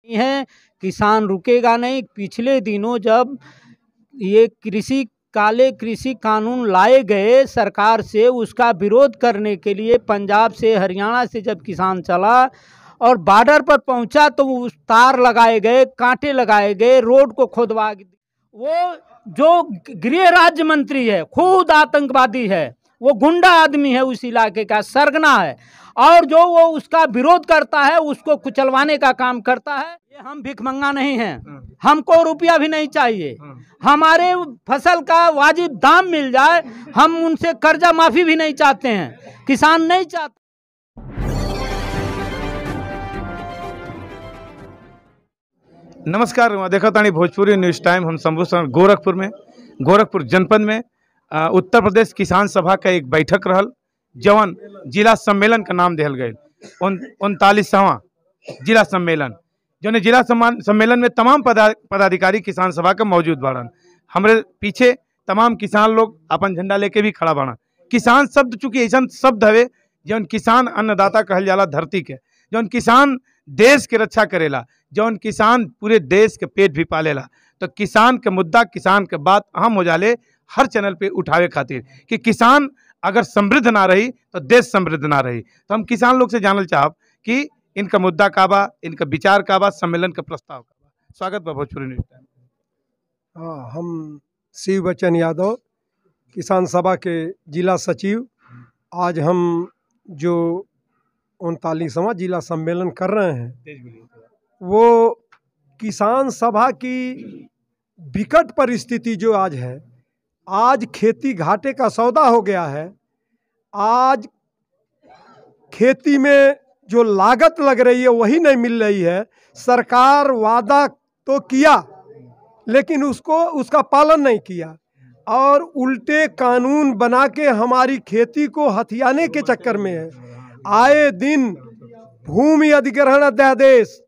है, किसान रुकेगा नहीं। पिछले दिनों जब ये काले कृषि कानून लाए गए सरकार से, उसका विरोध करने के लिए पंजाब से हरियाणा से जब किसान चला और बॉर्डर पर पहुंचा तो उस तार लगाए गए, कांटे लगाए गए, रोड को खोदवा। वो जो गृह राज्य मंत्री है खुद आतंकवादी है, वो गुंडा आदमी है, उस इलाके का सरगना है, और जो वो उसका विरोध करता है उसको कुचलवाने का काम करता है। ये हम भिखमंगा नहीं हैं, हमको रुपया भी नहीं चाहिए, हमारे फसल का वाजिब दाम मिल जाए, हम उनसे कर्जा माफी भी नहीं चाहते हैं, किसान नहीं चाहते। नमस्कार, देखा तानी भोजपुरी न्यूज़ टाइम। हम शंभू गोरखपुर जनपद में उत्तर प्रदेश किसान सभा का एक बैठक रहल, जवन जिला सम्मेलन का नाम दिहल गए 39वां जिला सम्मेलन। जौन जिला सम्मेलन में तमाम पदाधिकारी किसान सभा का मौजूद बाड़न। हमरे पीछे तमाम किसान लोग अपन झंडा लेके भी खड़ा बाड़न। किसान शब्द चूँकि ऐसा शब्द हवे जौन किसान अन्नदाता कहल जाला धरती के, जौन किसान देश के रक्षा करेला, जौन किसान पूरे देश के पेट भी पालेला। तो किसान के मुद्दा, किसान के बात अहम हो जाले हर चैनल पे उठावे खातिर कि किसान अगर समृद्ध ना रही तो देश समृद्ध ना रही। तो हम किसान लोग से जानल चाहब कि इनका मुद्दा का बा, इनका विचार का बा, सम्मेलन का प्रस्ताव का बा। स्वागत बा भोजपुरी न्यूज़ टाइम। हाँ, हम शिव बच्चन यादव, किसान सभा के जिला सचिव। आज हम जो 39वां जिला सम्मेलन कर रहे हैं, वो किसान सभा की विकट परिस्थिति जो आज है, आज खेती घाटे का सौदा हो गया है। आज खेती में जो लागत लग रही है वही नहीं मिल रही है। सरकार वादा तो किया लेकिन उसका पालन नहीं किया, और उल्टे कानून बना के हमारी खेती को हथियाने के चक्कर में है। आए दिन भूमि अधिग्रहण अध्यादेश,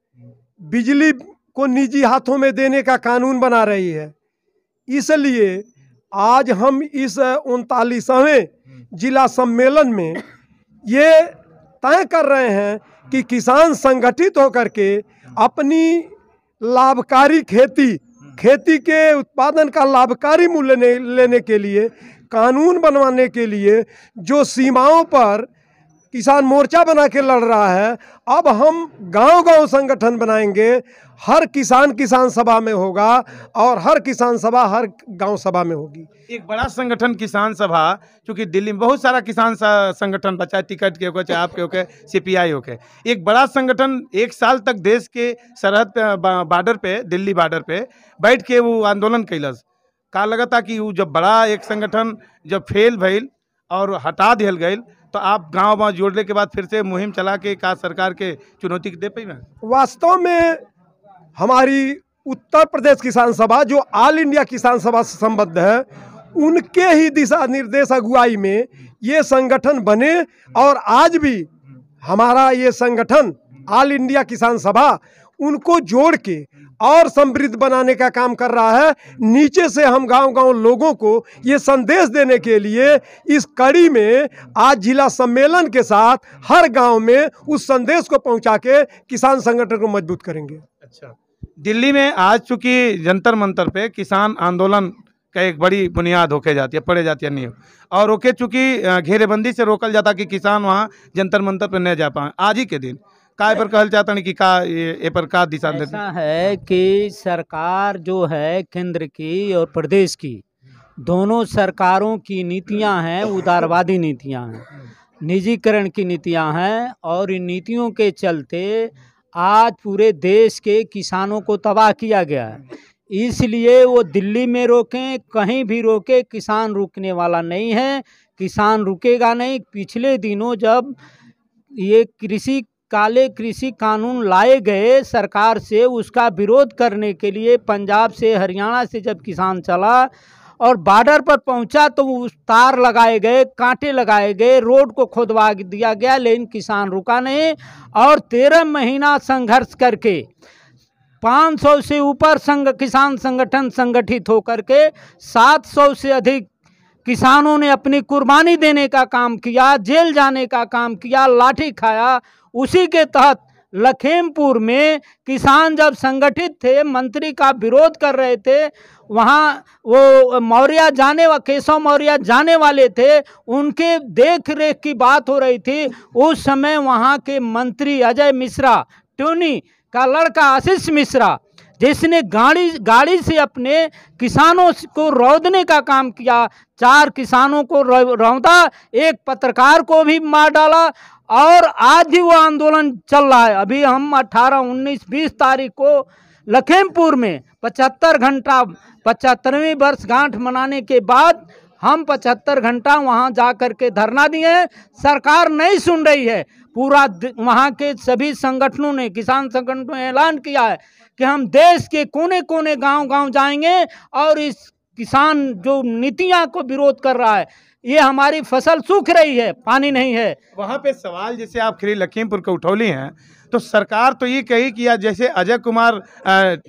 बिजली को निजी हाथों में देने का कानून बना रही है। इसलिए आज हम इस 39वें जिला सम्मेलन में ये तय कर रहे हैं कि किसान संगठित होकर के अपनी लाभकारी खेती के उत्पादन का लाभकारी मूल्य लेने के लिए, कानून बनवाने के लिए जो सीमाओं पर किसान मोर्चा बना के लड़ रहा है, अब हम गांव-गांव संगठन बनाएंगे। हर किसान सभा में होगा और हर किसान सभा हर गांव सभा में होगी। एक बड़ा संगठन किसान सभा, क्योंकि दिल्ली में बहुत सारा किसान संगठन बचा, टिकट के हो, चाहे आपके हो, CPI हो के, एक बड़ा संगठन एक साल तक देश के सरहद पे, बॉर्डर पे, दिल्ली बॉर्डर पे बैठ के वो आंदोलन कैलस। का लगता कि वो जब बड़ा एक संगठन जब फेल भइल और हटा दिहल गई, तो आप गांव जोड़ने के बाद फिर से मुहिम चला के का सरकार के चुनौती दे पाई? वास्तव में हमारी उत्तर प्रदेश किसान सभा जो ऑल इंडिया किसान सभा से संबद्ध है, उनके ही दिशा निर्देश अगुवाई में ये संगठन बने, और आज भी हमारा ये संगठन ऑल इंडिया किसान सभा उनको जोड़ के और समृद्ध बनाने का काम कर रहा है। नीचे से हम गांव-गांव लोगों को ये संदेश देने के लिए इस कड़ी में आज जिला सम्मेलन के साथ हर गांव में उस संदेश को पहुंचा के किसान संगठन को मजबूत करेंगे। अच्छा, दिल्ली में आज चूंकि जंतर मंतर पे किसान आंदोलन का एक बड़ी बुनियाद होके जाती है, पड़े जाती है नींव, और ओके चूंकि घेरेबंदी से रोकल जाता कि किसान वहाँ जंतर मंतर पे नहीं जा पाए। आज ही के दिन काय पर कहल चाहता नहीं कि का ये पर का दिशा ऐसा है कि सरकार जो है केंद्र की और प्रदेश की, दोनों सरकारों की नीतियां हैं उदारवादी नीतियां हैं, निजीकरण की नीतियां हैं, और इन नीतियों के चलते आज पूरे देश के किसानों को तबाह किया गया है। इसलिए वो दिल्ली में रोकें, कहीं भी रोके, किसान रुकने वाला नहीं है, किसान रुकेगा नहीं। पिछले दिनों जब ये काले कृषि कानून लाए गए सरकार से, उसका विरोध करने के लिए पंजाब से हरियाणा से जब किसान चला और बॉर्डर पर पहुंचा तो उस तार लगाए गए, कांटे लगाए गए, रोड को खोदवा दिया गया, लेकिन किसान रुका नहीं। और 13 महीना संघर्ष करके 500 से ऊपर किसान संगठन संगठित होकर के 700 से अधिक किसानों ने अपनी कुर्बानी देने का काम किया, जेल जाने का काम किया, लाठी खाया। उसी के तहत लखीमपुर में किसान जब संगठित थे, मंत्री का विरोध कर रहे थे, वहाँ वो मौर्य केशव मौर्य जाने वाले थे, उनके देख रेख की बात हो रही थी। उस समय वहाँ के मंत्री अजय मिश्रा, टोनी का लड़का आशीष मिश्रा, जिसने गाड़ी से अपने किसानों को रौंदने का काम किया, 4 किसानों को रौंदा, एक पत्रकार को भी मार डाला, और आज भी वो आंदोलन चल रहा है। अभी हम 18, 19, 20 तारीख को लखीमपुर में 75वीं वर्षगांठ मनाने के बाद हम 75 घंटा वहाँ जा कर के धरना दिए हैं। सरकार नहीं सुन रही है। पूरा वहाँ के सभी संगठनों ने, किसान संगठनों ने ऐलान किया है कि हम देश के कोने कोने गांव-गांव जाएंगे और इस किसान जो नीतियां को विरोध कर रहा है, ये हमारी फसल सूख रही है, पानी नहीं है। वहाँ पे सवाल जैसे आप खरी लखीमपुर के उठौली हैं, तो सरकार तो ये कही कि जैसे अजय कुमार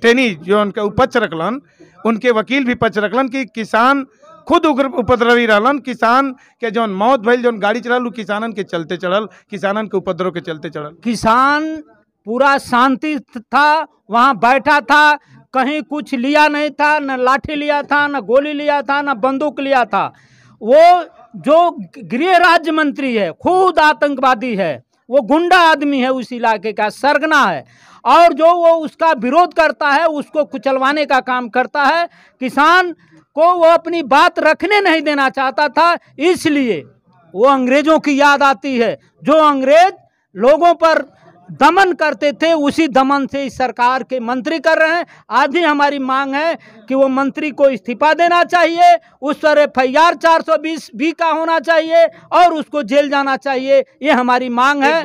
टेनी जो उनके उपच रखलन, उनके वकील भी पक्ष रखलन कि किसान खुद उग्र उपद्रवी रहलन, किसान के जौन मौत भइल, जौन गाड़ी चलल किसानन के चलते चढ़ल, किसानन के उपद्रव के चलते चढ़ल। किसान पूरा शांति था, वहाँ बैठा था, कहीं कुछ लिया नहीं था, न लाठी लिया था, न गोली लिया था, न बंदूक लिया था। वो जो गृह राज्य मंत्री है खुद आतंकवादी है, वो गुंडा आदमी है, उस इलाके का सरगना है, और जो वो उसका विरोध करता है उसको कुचलवाने का काम करता है। किसान को वो अपनी बात रखने नहीं देना चाहता था, इसलिए वो अंग्रेजों की याद आती है। जो अंग्रेज लोगों पर दमन करते थे, उसी दमन से इस सरकार के मंत्री कर रहे हैं। आज भी हमारी मांग है कि वो मंत्री को इस्तीफा देना चाहिए, उस पर FIR 420B का होना चाहिए और उसको जेल जाना चाहिए। ये हमारी मांग है। एक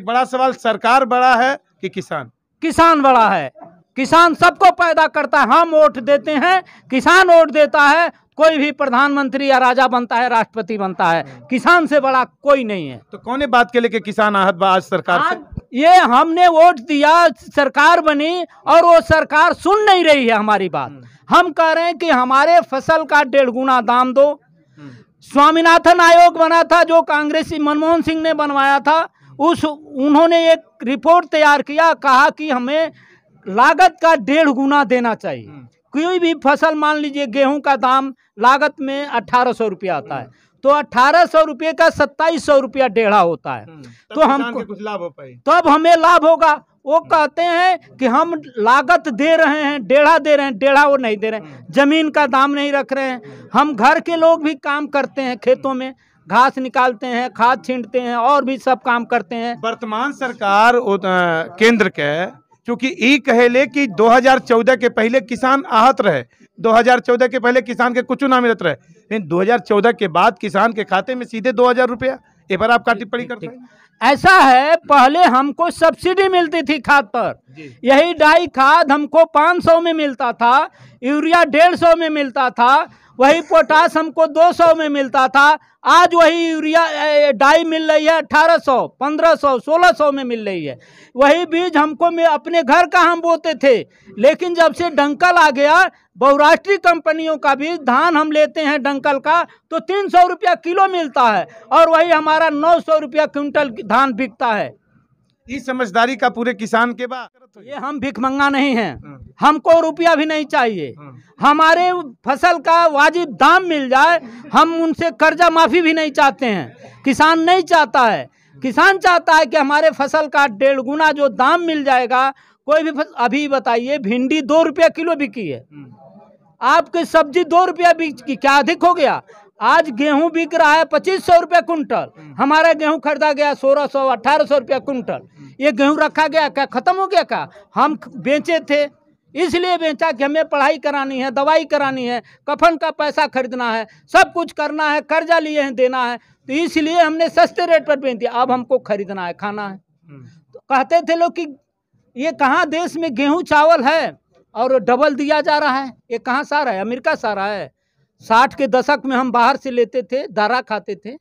बड़ा सवाल, सरकार बड़ा है कि किसान? किसान बड़ा है। किसान सबको पैदा करता है। हम वोट देते हैं, किसान वोट देता है, कोई भी प्रधानमंत्री या राजा बनता है, राष्ट्रपति बनता है, किसान से बड़ा कोई नहीं है। तो कौन बात के लेके किसान आहत बा आज सरकार से? ये हमने वोट दिया, सरकार बनी और वो सरकार सुन नहीं रही है हमारी बात। हम कह रहे हैं कि हमारे फसल का 1.5 गुना दाम दो। स्वामीनाथन आयोग बना था जो कांग्रेसी मनमोहन सिंह ने बनवाया था, उन्होंने एक रिपोर्ट तैयार किया, कहा कि हमें लागत का 1.5 गुना देना चाहिए। कोई भी फसल, मान लीजिए गेहूं का दाम लागत में 1800 रुपया आता है, तो 1800 रुपये का 2700 रुपया डेढ़ा होता है, तो हमको कुछ लाभ हो पाए, तब हमें लाभ होगा। वो कहते हैं कि हम लागत दे रहे हैं, डेढ़ा दे रहे हैं, डेढ़ा वो नहीं दे रहे हैं, जमीन का दाम नहीं रख रहे हैं। हम घर के लोग भी काम करते हैं, खेतों में घास निकालते हैं, खाद छींटते हैं और भी सब काम करते हैं। वर्तमान सरकार केंद्र के क्योंकि ई कहेले कि 2014 के पहले किसान आहत रहे, 2014 के पहले किसान के कुछ ना मिलत रहे, लेकिन 2014 के बाद किसान के खाते में सीधे 2000 रुपया। इस पर आपका टिप्पणी करते हैं? ऐसा है, पहले हमको सब्सिडी मिलती थी खाद पर, यही डाई खाद हमको 500 में मिलता था, यूरिया 150 में मिलता था, वही पोटास हमको 200 में मिलता था। आज वही यूरिया डाई मिल रही है 1800, 1500, 1600 में मिल रही है। वही बीज हमको अपने घर का हम बोते थे, लेकिन जब से डंकल आ गया, बहुराष्ट्रीय कंपनियों का भी धान हम लेते हैं डंकल का, तो 300 रुपया किलो मिलता है और वही हमारा 900 रुपया क्विंटल धान बिकता है। इस समझदारी का पूरे किसान के बाद ये हम भिखमंगा नहीं हैं, हमको रुपया भी नहीं चाहिए, हमारे फसल का वाजिब दाम मिल जाए, हम उनसे कर्जा माफी भी नहीं चाहते हैं। किसान नहीं चाहता है, किसान चाहता है कि हमारे फसल का 1.5 गुना जो दाम मिल जाएगा। कोई भी अभी बताइए, भिंडी 2 रुपया किलो बिकी है, आपकी सब्जी 2 रुपया बिकी, क्या अधिक हो गया? आज गेहूं बिक रहा है 2500 रुपया कुंटल, हमारा गेहूं खरीदा गया 1600, 1800 रुपया कुंटल। ये गेहूं रखा गया क्या, खत्म हो गया क्या? हम बेचे थे, इसलिए बेचा कि हमें पढ़ाई करानी है, दवाई करानी है, कफन का पैसा खरीदना है, सब कुछ करना है, कर्जा लिए हैं, देना है, तो इसलिए हमने सस्ते रेट पर बेच दिया। अब हमको खरीदना है, खाना है। तो कहते थे लोग कि ये कहाँ देश में गेहूं चावल है और डबल दिया जा रहा है, ये कहाँ से आ रहा है? अमेरिका से आ रहा है। 60 के दशक में हम बाहर से लेते थे, दारा खाते थे,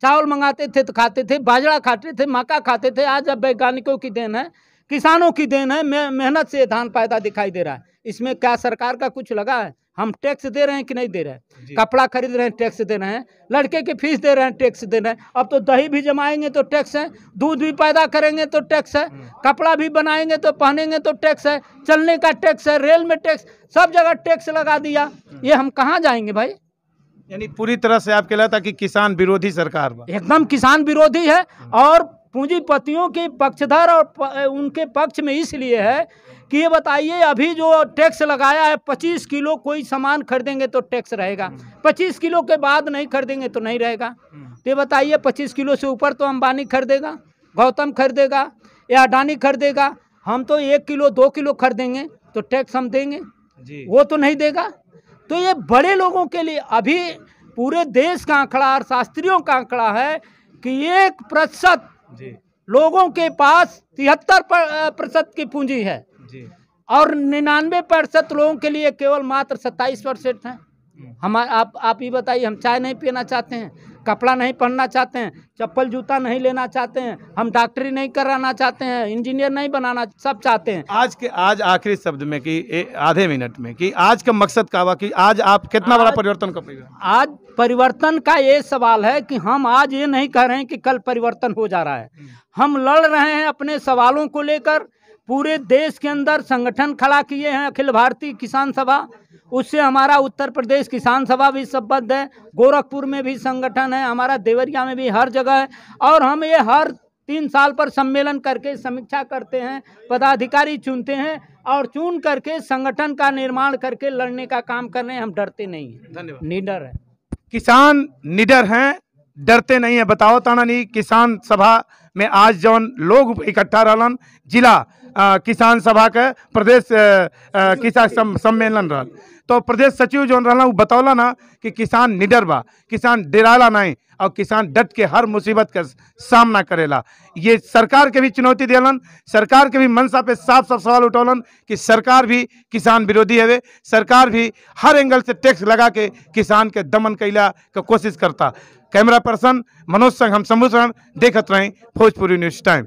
चावल मंगाते थे तो खाते थे, बाजरा खाते थे, मक्का खाते थे। आज अब वैज्ञानिकों की देन है, किसानों की देन है, मेहनत से धान पैदा दिखाई दे रहा है। इसमें क्या सरकार का कुछ लगा है? हम टैक्स दे रहे हैं कि नहीं दे रहे हैं? कपड़ा खरीद रहे हैं, टैक्स दे रहे हैं। लड़के की फीस दे रहे हैं, टैक्स दे रहे हैं। अब तो दही भी जमाएंगे तो टैक्स है, दूध भी पैदा करेंगे तो टैक्स है, कपड़ा भी बनाएंगे तो पहनेंगे तो टैक्स है, चलने का टैक्स है, रेल में टैक्स, सब जगह टैक्स लगा दिया। ये हम कहाँ जाएंगे भाई? यानी पूरी तरह से आप कहलाता कि किसान विरोधी सरकार बा। एकदम किसान विरोधी है और पूंजीपतियों के पक्षधर और उनके पक्ष में इसलिए है कि ये बताइए, अभी जो टैक्स लगाया है 25 किलो कोई सामान खरीदेंगे तो टैक्स रहेगा, 25 किलो के बाद नहीं खरीदेंगे तो नहीं रहेगा। तो ये बताइए 25 किलो से ऊपर तो अंबानी खरीदेगा, गौतम खरीदेगा या अडानी खरीदेगा। हम तो 1 किलो 2 किलो खरीदेंगे तो टैक्स हम देंगे, वो तो नहीं देगा। तो ये बड़े लोगों के लिए अभी पूरे देश का आंकड़ा, अर्थशास्त्रियों का आंकड़ा है कि 1% लोगों के पास 73% की पूंजी है और 99% लोगों के लिए केवल मात्र 27% है। हम आप ही बताइए, हम चाय नहीं पीना चाहते हैं, कपड़ा नहीं पहनना चाहते हैं, चप्पल जूता नहीं लेना चाहते हैं, हम डॉक्टरी नहीं कराना चाहते हैं, इंजीनियर नहीं बनाना, सब चाहते हैं। आज आखिरी शब्द में कि आधे मिनट में कि आज का मकसद का हुआ कि आज आप कितना बड़ा परिवर्तन कर पाएंगे? आज परिवर्तन का ये सवाल है कि हम आज ये नहीं कह रहे हैं कि कल परिवर्तन हो जा रहा है। हम लड़ रहे हैं अपने सवालों को लेकर। पूरे देश के अंदर संगठन खड़ा किए हैं अखिल भारतीय किसान सभा, उससे हमारा उत्तर प्रदेश किसान सभा भी संबद्ध है, गोरखपुर में भी संगठन है हमारा, देवरिया में भी, हर जगह है। और हम ये हर 3 साल पर सम्मेलन करके समीक्षा करते हैं, पदाधिकारी चुनते हैं और चुन करके संगठन का निर्माण करके लड़ने का काम कर रहे हैं। हम डरते नहीं हैं। धन्यवाद। निडर है किसान निडर हैं, डरते नहीं है। बताओ ताना नहीं, किसान सभा में आज जौन लोग इकट्ठा रहलन, जिला किसान सभा के प्रदेश किसान सम्मेलन रहल, तो प्रदेश सचिव जो रहना वो बतौला ना कि किसान निडर बा, किसान डराला नहीं और किसान डट के हर मुसीबत का सामना करेला। ये सरकार के भी चुनौती दिलन, सरकार के भी मनसा पे साफ साफ सवाल उठौलन कि सरकार भी किसान विरोधी है, सरकार भी हर एंगल से टैक्स लगा के किसान के दमन कैला का कोशिश करता। कैमरा पर्सन मनोज संग, हम शंभू शरण, देखत रहें भोजपुरी न्यूज़ टाइम।